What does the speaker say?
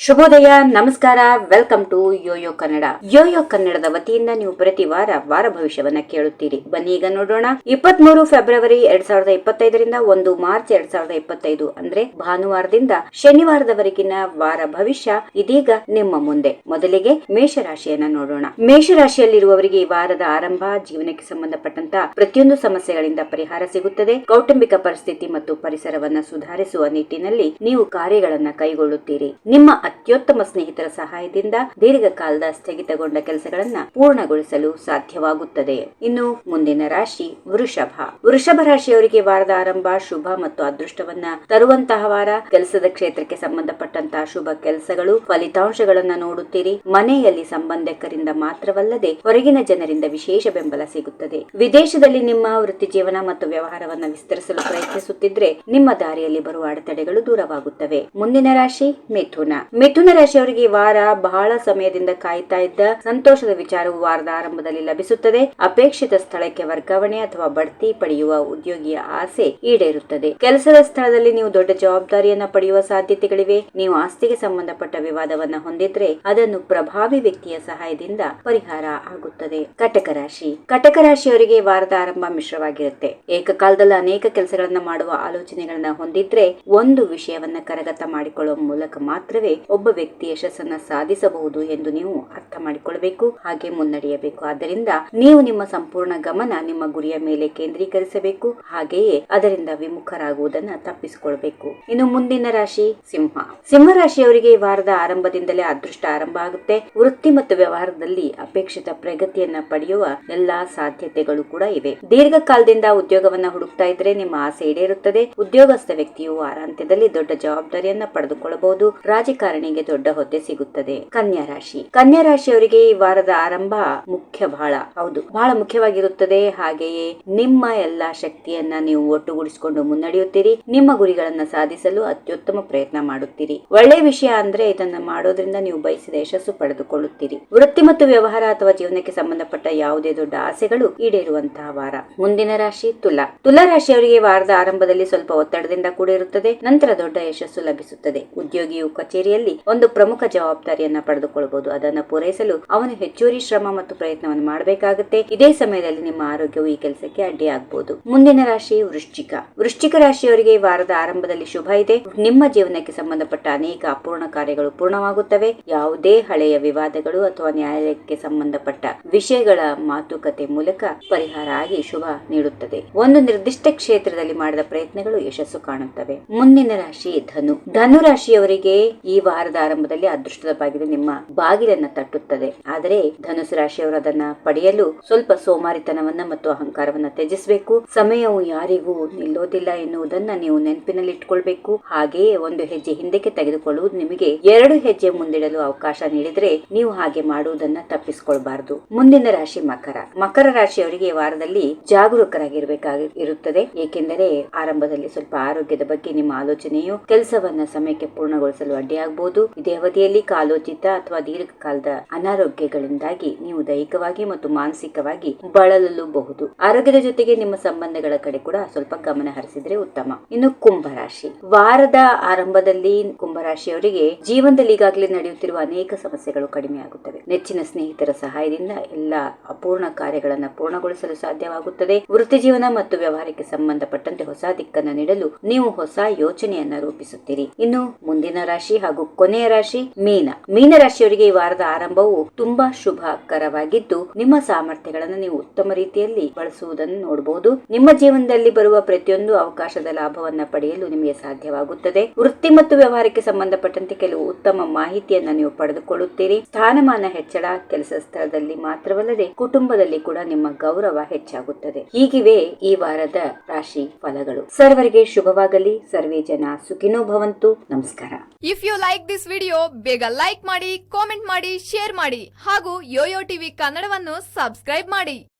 ಶುಭೋದಯ, ನಮಸ್ಕಾರ, welcome to YoYo Kannada. YoYo ಕನ್ನಡದ ವತಿಯಿಂದ ನೀವು ಪ್ರತಿ ವಾರ ಭವಿಷ್ಯವನ್ನ ಕೇಳುತ್ತೀರಿ. ಬನ್ನಿ ಈಗ ನೋಡೋಣ. 23 ಫೆಬ್ರವರಿ 2025ರಿಂದ 1 ಮಾರ್ಚ್ 2025 ಅಂದ್ರೆ ಭಾನುವಾರದಿಂದ ಶನಿವಾರದವರೆಗಿನ ವಾರ ಭವಿಷ್ಯ ಇದೀಗ ನಿಮ್ಮ ಮುಂದೆ. ಮೊದಲಿಗೆ ಮೇಷರಾಶಿಯನ್ನ ನೋಡೋಣ. ಮೇಷರಾಶಿಯಲ್ಲಿರುವವರಿಗೆ ಈ ವಾರದ ಆರಂಭ ಜೀವನಕ್ಕೆ ಸಂಬಂಧಪಟ್ಟಂತ ಪ್ರತಿಯೊಂದು ಸಮಸ್ಯೆಗಳಿಂದ ಪರಿಹಾರ ಸಿಗುತ್ತದೆ. ಕೌಟುಂಬಿಕ ಪರಿಸ್ಥಿತಿ ಮತ್ತು ಪರಿಸರವನ್ನ ಸುಧಾರಿಸುವ ನಿಟ್ಟಿನಲ್ಲಿ ನೀವು ಕಾರ್ಯಗಳನ್ನ ಕೈಗೊಳ್ಳುತ್ತೀರಿ. ನಿಮ್ಮ ಅತ್ಯುತ್ತಮ ಸ್ನೇಹಿತರ ಸಹಾಯದಿಂದ ದೀರ್ಘಕಾಲದ ಸ್ಥಗಿತಗೊಂಡ ಕೆಲಸಗಳನ್ನ ಪೂರ್ಣಗೊಳಿಸಲು ಸಾಧ್ಯವಾಗುತ್ತದೆ. ಇನ್ನು ಮುಂದಿನ ರಾಶಿ ವೃಷಭ. ವೃಷಭ ರಾಶಿಯವರಿಗೆ ವಾರದ ಆರಂಭ ಶುಭ ಮತ್ತು ಅದೃಷ್ಟವನ್ನ ತರುವಂತಹ ವಾರ. ಕೆಲಸದ ಕ್ಷೇತ್ರಕ್ಕೆ ಸಂಬಂಧಪಟ್ಟಂತಹ ಶುಭ ಕೆಲಸಗಳು ಫಲಿತಾಂಶಗಳನ್ನ ನೋಡುತ್ತೀರಿ. ಮನೆಯಲ್ಲಿ ಸಂಬಂಧಿಕರಿಂದ ಮಾತ್ರವಲ್ಲದೆ ಹೊರಗಿನ ಜನರಿಂದ ವಿಶೇಷ ಬೆಂಬಲ ಸಿಗುತ್ತದೆ. ವಿದೇಶದಲ್ಲಿ ನಿಮ್ಮ ವೃತ್ತಿ ಜೀವನ ಮತ್ತು ವ್ಯವಹಾರವನ್ನ ವಿಸ್ತರಿಸಲು ಪ್ರಯತ್ನಿಸುತ್ತಿದ್ರೆ ನಿಮ್ಮ ದಾರಿಯಲ್ಲಿ ಬರುವ ಅಡೆತಡೆಗಳು ದೂರವಾಗುತ್ತವೆ. ಮುಂದಿನ ರಾಶಿ ಮಿಥುನ. ಮಿಥುನ ರಾಶಿಯವರಿಗೆ ಈ ವಾರ ಬಹಳ ಸಮಯದಿಂದ ಕಾಯ್ತಾ ಇದ್ದ ಸಂತೋಷದ ವಿಚಾರವು ವಾರದ ಆರಂಭದಲ್ಲಿ ಲಭಿಸುತ್ತದೆ. ಅಪೇಕ್ಷಿತ ಸ್ಥಳಕ್ಕೆ ವರ್ಗಾವಣೆ ಅಥವಾ ಬಡ್ತಿ ಪಡೆಯುವ ಉದ್ಯೋಗಿಯ ಆಸೆ ಈಡೇರುತ್ತದೆ. ಕೆಲಸದ ಸ್ಥಳದಲ್ಲಿ ನೀವು ದೊಡ್ಡ ಜವಾಬ್ದಾರಿಯನ್ನ ಪಡೆಯುವ ಸಾಧ್ಯತೆಗಳಿವೆ. ನೀವು ಆಸ್ತಿಗೆ ಸಂಬಂಧಪಟ್ಟ ವಿವಾದವನ್ನ ಹೊಂದಿದ್ರೆ ಅದನ್ನು ಪ್ರಭಾವಿ ವ್ಯಕ್ತಿಯ ಸಹಾಯದಿಂದ ಪರಿಹಾರ ಆಗುತ್ತದೆ. ಕಟಕ ರಾಶಿ. ಕಟಕ ರಾಶಿಯವರಿಗೆ ವಾರದ ಆರಂಭ ಮಿಶ್ರವಾಗಿರುತ್ತೆ. ಏಕಕಾಲದಲ್ಲಿ ಅನೇಕ ಕೆಲಸಗಳನ್ನ ಮಾಡುವ ಆಲೋಚನೆಗಳನ್ನ ಹೊಂದಿದ್ರೆ ಒಂದು ವಿಷಯವನ್ನ ಕರಗತ ಮಾಡಿಕೊಳ್ಳುವ ಮೂಲಕ ಮಾತ್ರವೇ ಒಬ್ಬ ವ್ಯಕ್ತಿ ಯಶಸ್ಸನ್ನ ಸಾಧಿಸಬಹುದು ಎಂದು ನೀವು ಅರ್ಥ ಮಾಡಿಕೊಳ್ಳಬೇಕು, ಹಾಗೆ ಮುನ್ನಡೆಯಬೇಕು. ಆದ್ದರಿಂದ ನೀವು ನಿಮ್ಮ ಸಂಪೂರ್ಣ ಗಮನ ನಿಮ್ಮ ಗುರಿಯ ಮೇಲೆ ಕೇಂದ್ರೀಕರಿಸಬೇಕು, ಹಾಗೆಯೇ ಅದರಿಂದ ವಿಮುಖರಾಗುವುದನ್ನ ತಪ್ಪಿಸಿಕೊಳ್ಬೇಕು. ಇನ್ನು ಮುಂದಿನ ರಾಶಿ ಸಿಂಹ. ಸಿಂಹ ರಾಶಿಯವರಿಗೆ ಈ ವಾರದ ಆರಂಭದಿಂದಲೇ ಅದೃಷ್ಟ ಆರಂಭ ಆಗುತ್ತೆ. ವೃತ್ತಿ ಮತ್ತು ವ್ಯವಹಾರದಲ್ಲಿ ಅಪೇಕ್ಷಿತ ಪ್ರಗತಿಯನ್ನ ಪಡೆಯುವ ಎಲ್ಲಾ ಸಾಧ್ಯತೆಗಳು ಕೂಡ ಇವೆ. ದೀರ್ಘಕಾಲದಿಂದ ಉದ್ಯೋಗವನ್ನ ಹುಡುಕ್ತಾ ಇದ್ರೆ ನಿಮ್ಮ ಆಸೆ ಈಡೇರುತ್ತದೆ. ಉದ್ಯೋಗಸ್ಥ ವ್ಯಕ್ತಿಯು ವಾರಾಂತ್ಯದಲ್ಲಿ ದೊಡ್ಡ ಜವಾಬ್ದಾರಿಯನ್ನ ಪಡೆದುಕೊಳ್ಳಬಹುದು. ರಾಜಕಾರಣಿಗೆ ದೊಡ್ಡ ಹುದ್ದೆ ಸಿಗುತ್ತದೆ. ಕನ್ಯಾ ರಾಶಿ. ಕನ್ಯಾ ರಾಶಿಯವರಿಗೆ ಈ ವಾರದ ಆರಂಭ ಬಹಳ ಮುಖ್ಯವಾಗಿರುತ್ತದೆ. ಹಾಗೆಯೇ ನಿಮ್ಮ ಎಲ್ಲಾ ಶಕ್ತಿಯನ್ನ ನೀವು ಒಟ್ಟುಗೂಡಿಸಿಕೊಂಡು ಮುನ್ನಡೆಯುತ್ತೀರಿ. ನಿಮ್ಮ ಗುರಿಗಳನ್ನ ಸಾಧಿಸಲು ಅತ್ಯುತ್ತಮ ಪ್ರಯತ್ನ ಮಾಡುತ್ತೀರಿ. ಒಳ್ಳೆಯ ವಿಷಯ ಅಂದ್ರೆ ಇದನ್ನ ಮಾಡೋದ್ರಿಂದ ನೀವು ಬಯಸಿದ ಯಶಸ್ಸು ಪಡೆದುಕೊಳ್ಳುತ್ತೀರಿ. ವೃತ್ತಿ ಮತ್ತು ವ್ಯವಹಾರ ಅಥವಾ ಜೀವನಕ್ಕೆ ಸಂಬಂಧಪಟ್ಟ ಯಾವುದೇ ದೊಡ್ಡ ಆಸೆಗಳು ಈಡೇರುವಂತಹ ವಾರ. ಮುಂದಿನ ರಾಶಿ ತುಲಾ. ತುಲಾ ರಾಶಿಯವರಿಗೆ ವಾರದ ಆರಂಭದಲ್ಲಿ ಸ್ವಲ್ಪ ಒತ್ತಡದಿಂದ ಕೂಡ ಇರುತ್ತದೆ. ನಂತರ ದೊಡ್ಡ ಯಶಸ್ಸು ಲಭಿಸುತ್ತದೆ. ಉದ್ಯೋಗಿಯು ಕಚೇರಿಯಲ್ಲಿ ಒಂದು ಪ್ರಮುಖ ಜವಾಬ್ದಾರಿಯನ್ನ ಪಡೆದುಕೊಳ್ಳಬಹುದು. ಅದನ್ನು ಪೂರೈಸಲು ಅವನು ಹೆಚ್ಚುವರಿ ಶ್ರಮ ಮತ್ತು ಪ್ರಯತ್ನವನ್ನು ಮಾಡಬೇಕಾಗುತ್ತೆ. ಇದೇ ಸಮಯದಲ್ಲಿ ನಿಮ್ಮ ಆರೋಗ್ಯವು ಈ ಕೆಲಸಕ್ಕೆ ಅಡ್ಡಿಯಾಗಬಹುದು. ಮುಂದಿನ ರಾಶಿ ವೃಶ್ಚಿಕ. ವೃಶ್ಚಿಕ ರಾಶಿಯವರಿಗೆ ಈ ವಾರದ ಆರಂಭದಲ್ಲಿ ಶುಭ ಇದೆ. ನಿಮ್ಮ ಜೀವನಕ್ಕೆ ಸಂಬಂಧಪಟ್ಟ ಅನೇಕ ಅಪೂರ್ಣ ಕಾರ್ಯಗಳು ಪೂರ್ಣವಾಗುತ್ತವೆ. ಯಾವುದೇ ಹಳೆಯ ವಿವಾದಗಳು ಅಥವಾ ನ್ಯಾಯಾಲಯಕ್ಕೆ ಸಂಬಂಧಪಟ್ಟ ವಿಷಯಗಳ ಮಾತುಕತೆ ಮೂಲಕ ಪರಿಹಾರ ಆಗಿ ಶುಭ ನೀಡುತ್ತದೆ. ಒಂದು ನಿರ್ದಿಷ್ಟ ಕ್ಷೇತ್ರದಲ್ಲಿ ಮಾಡಿದ ಪ್ರಯತ್ನಗಳು ಯಶಸ್ಸು ಕಾಣುತ್ತವೆ. ಮುಂದಿನ ರಾಶಿ ಧನು. ಧನು ರಾಶಿಯವರಿಗೆ ಈ ವಾರದ ಆರಂಭದಲ್ಲಿ ಅದೃಷ್ಟದ ಬಾಗಿಲು ನಿಮ್ಮ ಬಾಗಿಲನ್ನ ತಟ್ಟುತ್ತದೆ. ಆದರೆ ಧನುಸು ರಾಶಿಯವರು ಅದನ್ನ ಪಡೆಯಲು ಸ್ವಲ್ಪ ಸೋಮಾರಿತನವನ್ನ ಮತ್ತು ಅಹಂಕಾರವನ್ನ ತ್ಯಜಿಸಬೇಕು. ಸಮಯವು ಯಾರಿಗೂ ನಿಲ್ಲೋದಿಲ್ಲ ಎನ್ನುವುದನ್ನ ನೀವು ನೆನಪಿನಲ್ಲಿ ಇಟ್ಕೊಳ್ಬೇಕು. ಹಾಗೆಯೇ ಒಂದು ಹೆಜ್ಜೆ ಹಿಂದಕ್ಕೆ ತೆಗೆದುಕೊಳ್ಳುವುದು ನಿಮಗೆ 2 ಹೆಜ್ಜೆ ಮುಂದಿಡಲು ಅವಕಾಶ ನೀಡಿದ್ರೆ ನೀವು ಹಾಗೆ ಮಾಡುವುದನ್ನ ತಪ್ಪಿಸಿಕೊಳ್ಬಾರದು. ಮುಂದಿನ ರಾಶಿ ಮಕರ. ಮಕರ ರಾಶಿಯವರಿಗೆ ಈ ವಾರದಲ್ಲಿ ಜಾಗರೂಕರಾಗಿರಬೇಕಾಗಿರುತ್ತದೆ. ಏಕೆಂದರೆ ಆರಂಭದಲ್ಲಿ ಸ್ವಲ್ಪ ಆರೋಗ್ಯದ ಬಗ್ಗೆ ನಿಮ್ಮ ಆಲೋಚನೆಯು ಕೆಲಸವನ್ನ ಸಮಯಕ್ಕೆ ಪೂರ್ಣಗೊಳಿಸಲು ಅಡ್ಡಿಯಾಗಬಹುದು. ಇದೇ ಅವಧಿಯಲ್ಲಿ ಕಾಲೋಚಿತ ಅಥವಾ ದೀರ್ಘಕಾಲದ ಅನಾರೋಗ್ಯಗಳಿಂದಾಗಿ ನೀವು ದೈಹಿಕವಾಗಿ ಮತ್ತು ಮಾನಸಿಕವಾಗಿ ಬಳಲಬಹುದು. ಆರೋಗ್ಯದ ಜೊತೆಗೆ ನಿಮ್ಮ ಸಂಬಂಧಗಳ ಕಡೆ ಕೂಡ ಸ್ವಲ್ಪ ಗಮನ ಹರಿಸಿದ್ರೆ ಉತ್ತಮ. ಇನ್ನು ಕುಂಭರಾಶಿ. ವಾರದ ಆರಂಭದಲ್ಲಿ ಕುಂಭರಾಶಿಯವರಿಗೆ ಜೀವನದಲ್ಲಿ ಈಗಾಗಲೇ ನಡೆಯುತ್ತಿರುವ ಅನೇಕ ಸಮಸ್ಯೆಗಳು ಕಡಿಮೆ ಆಗುತ್ತವೆ. ನೆಚ್ಚಿನ ಸ್ನೇಹಿತರ ಸಹಾಯದಿಂದ ಎಲ್ಲಾ ಅಪೂರ್ಣ ಕಾರ್ಯಗಳನ್ನ ಪೂರ್ಣಗೊಳಿಸಲು ಸಾಧ್ಯವಾಗುತ್ತದೆ. ವೃತ್ತಿ ಜೀವನ ಮತ್ತು ವ್ಯವಹಾರಕ್ಕೆ ಸಂಬಂಧಪಟ್ಟಂತೆ ಹೊಸ ದಿಕ್ಕನ್ನು ನೀಡಲು ನೀವು ಹೊಸ ಯೋಚನೆಯನ್ನ ರೂಪಿಸುತ್ತೀರಿ. ಇನ್ನು ಮುಂದಿನ ರಾಶಿ ಹಾಗೂ ಕೊನೆಯ ರಾಶಿ ಮೀನ. ಮೀನ ರಾಶಿಯವರಿಗೆ ಈ ವಾರದ ಆರಂಭವು ತುಂಬಾ ಶುಭಕರವಾಗಿದ್ದು ನಿಮ್ಮ ಸಾಮರ್ಥ್ಯಗಳನ್ನು ನೀವು ಉತ್ತಮ ರೀತಿಯಲ್ಲಿ ಬಳಸುವುದನ್ನು ನೋಡಬಹುದು. ನಿಮ್ಮ ಜೀವನದಲ್ಲಿ ಬರುವ ಪ್ರತಿಯೊಂದು ಅವಕಾಶದ ಲಾಭವನ್ನ ಪಡೆಯಲು ನಿಮಗೆ ಸಾಧ್ಯವಾಗುತ್ತದೆ. ವೃತ್ತಿ ಮತ್ತು ವ್ಯವಹಾರಕ್ಕೆ ಸಂಬಂಧಪಟ್ಟಂತೆ ಕೆಲವು ಉತ್ತಮ ಮಾಹಿತಿಯನ್ನ ನೀವು ಪಡೆದುಕೊಳ್ಳುತ್ತೀರಿ. ಸ್ಥಾನಮಾನ ಹೆಚ್ಚಳ, ಕೆಲಸ ಸ್ಥಳದಲ್ಲಿ ಮಾತ್ರವಲ್ಲದೆ ಕುಟುಂಬದಲ್ಲಿ ಕೂಡ ನಿಮ್ಮ ಗೌರವ ಹೆಚ್ಚಾಗುತ್ತದೆ. ಹೀಗಿವೆ ಈ ವಾರದ ರಾಶಿ ಫಲಗಳು. ಸರ್ವರಿಗೆ ಶುಭವಾಗಲಿ. ಸರ್ವೇ ಜನ ಸುಖಿನೋ ಭವಂತು. ನಮಸ್ಕಾರ. If you like this video ಬೇಗ ಲೈಕ್ ಮಾಡಿ, ಕಾಮೆಂಟ್ ಮಾಡಿ, ಶೇರ್ ಮಾಡಿ ಹಾಗೂ ಯೋಯೋ ಟಿವಿ ಕನ್ನಡವನ್ನು ಸಬ್ಸ್ಕ್ರೈಬ್ ಮಾಡಿ.